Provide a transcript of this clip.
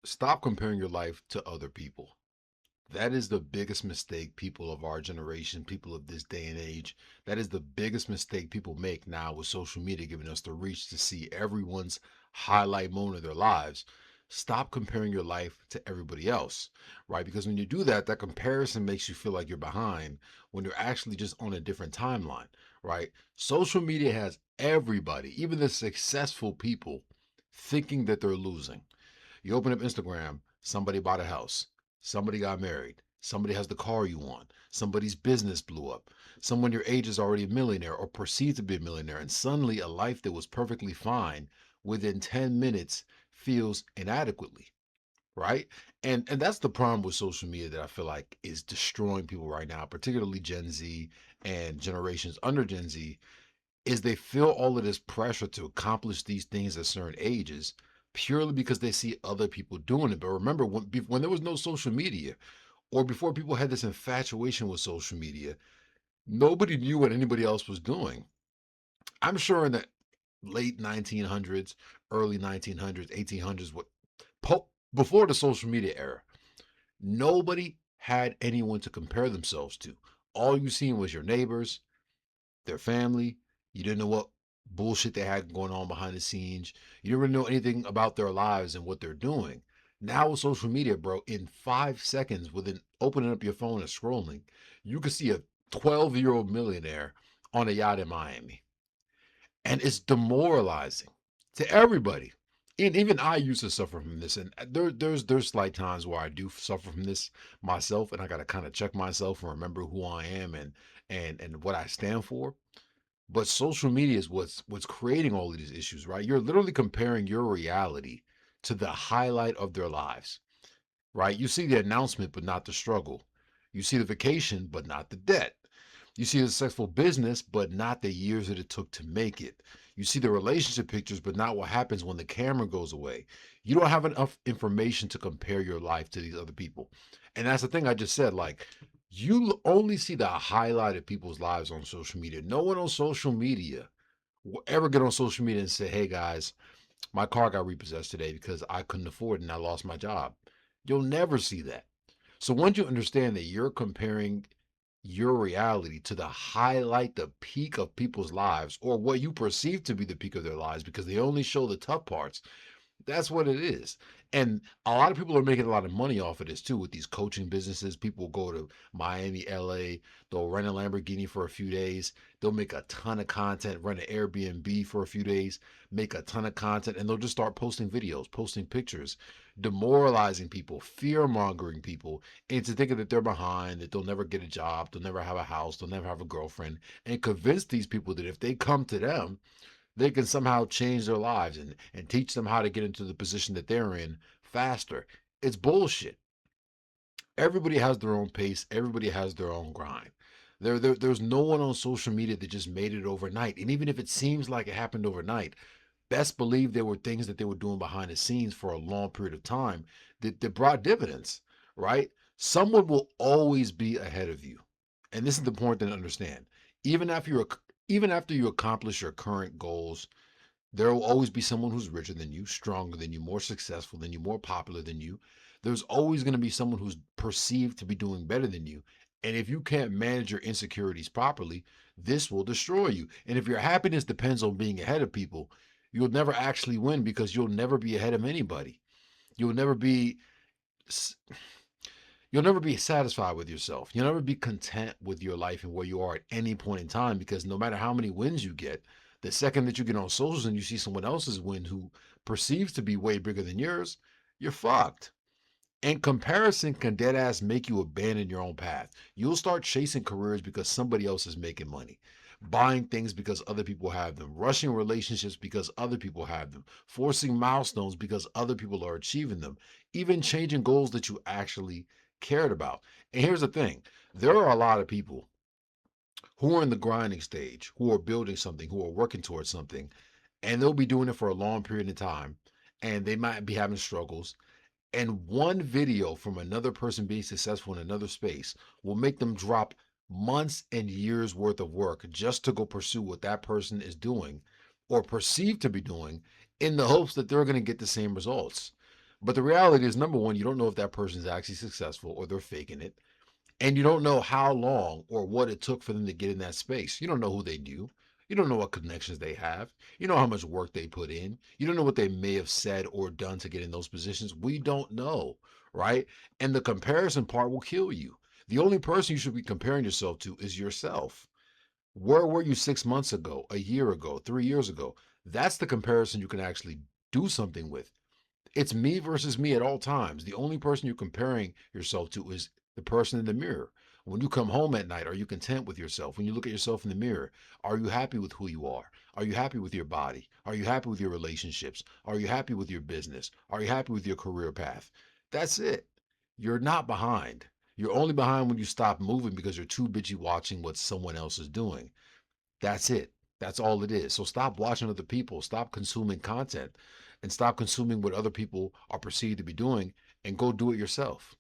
Stop comparing your life to other people. That is the biggest mistake people of our generation, people of this day and age. That is the biggest mistake people make now with social media giving us the reach to see everyone's highlight moment of their lives. Stop comparing your life to everybody else, right? Because when you do that, that comparison makes you feel like you're behind when you're actually just on a different timeline, right? Social media has everybody, even the successful people, thinking that they're losing. You open up Instagram, somebody bought a house, somebody got married, somebody has the car you want, somebody's business blew up, someone your age is already a millionaire or perceived to be a millionaire, and suddenly a life that was perfectly fine within 10 minutes feels inadequately, right? And that's the problem with social media that I feel like is destroying people right now, particularly Gen Z and generations under Gen Z, is they feel all of this pressure to accomplish these things at certain ages purely because they see other people doing it. But remember, when there was no social media, or before people had this infatuation with social media, nobody knew what anybody else was doing. I'm sure in the late 1900s, early 1900s, 1800s, before the social media era, nobody had anyone to compare themselves to. All you seen was your neighbors, their family. You didn't know what bullshit they had going on behind the scenes. You didn't really know anything about their lives and what they're doing. Now with social media, bro, in 5 seconds, within opening up your phone and scrolling, you can see a 12-year-old millionaire on a yacht in Miami. And it's demoralizing to everybody. And even I used to suffer from this, and there's slight times where I do suffer from this myself, and I gotta kind of check myself and remember who I am and what I stand for. But social media is what's creating all of these issues, right? You're literally comparing your reality to the highlight of their lives, right? You see the announcement, but not the struggle. You see the vacation, but not the debt. You see the successful business, but not the years that it took to make it. You see the relationship pictures, but not what happens when the camera goes away. You don't have enough information to compare your life to these other people. And that's the thing I just said. Like, you only see the highlight of people's lives on social media. No one on social media will ever get on social media and say, hey guys, my car got repossessed today because I couldn't afford it and I lost my job. You'll never see that. So once you understand that you're comparing your reality to the highlight, the peak of people's lives, or what you perceive to be the peak of their lives, because they only show the tough parts, that's what it is. And a lot of people are making a lot of money off of this too with these coaching businesses. People go to Miami, LA, they'll rent a Lamborghini for a few days. They'll make a ton of content, rent an Airbnb for a few days, make a ton of content, and they'll just start posting videos, posting pictures, demoralizing people, fear mongering people into thinking that they're behind, that they'll never get a job, they'll never have a house, they'll never have a girlfriend, and convince these people that if they come to them, they can somehow change their lives and teach them how to get into the position that they're in faster. It's bullshit. Everybody has their own pace, everybody has their own grind. There's no one on social media that just made it overnight. And even if it seems like it happened overnight, best believe there were things that they were doing behind the scenes for a long period of time that brought dividends, right? Someone will always be ahead of you. And this is the point to understand. Even after you even after you accomplish your current goals, there will always be someone who's richer than you, stronger than you, more successful than you, more popular than you. There's always going to be someone who's perceived to be doing better than you. And if you can't manage your insecurities properly, this will destroy you. And if your happiness depends on being ahead of people, you'll never actually win because you'll never be ahead of anybody. You'll never be you'll never be satisfied with yourself. You'll never be content with your life and where you are at any point in time because no matter how many wins you get, the second that you get on socials and you see someone else's win who perceives to be way bigger than yours, you're fucked. And comparison can dead ass make you abandon your own path. You'll start chasing careers because somebody else is making money, buying things because other people have them, rushing relationships because other people have them, forcing milestones because other people are achieving them, even changing goals that you actually cared about. And here's the thing, there are a lot of people who are in the grinding stage, who are building something, who are working towards something, and they'll be doing it for a long period of time, and they might be having struggles, and one video from another person being successful in another space will make them drop months and years worth of work just to go pursue what that person is doing or perceived to be doing in the hopes that they're going to get the same results. But the reality is, number one, you don't know if that person is actually successful or they're faking it. And you don't know how long or what it took for them to get in that space. You don't know who they knew. You don't know what connections they have. You know how much work they put in. You don't know what they may have said or done to get in those positions. We don't know, right? And the comparison part will kill you. The only person you should be comparing yourself to is yourself. Where were you 6 months ago, a year ago, 3 years ago? That's the comparison you can actually do something with. It's me versus me at all times. The only person you're comparing yourself to is the person in the mirror. When you come home at night, are you content with yourself? When you look at yourself in the mirror, are you happy with who you are? Are you happy with your body? Are you happy with your relationships? Are you happy with your business? Are you happy with your career path? That's it. You're not behind. You're only behind when you stop moving because you're too busy watching what someone else is doing. That's it. That's all it is. So stop watching other people, stop consuming content, and stop consuming what other people are perceived to be doing and go do it yourself.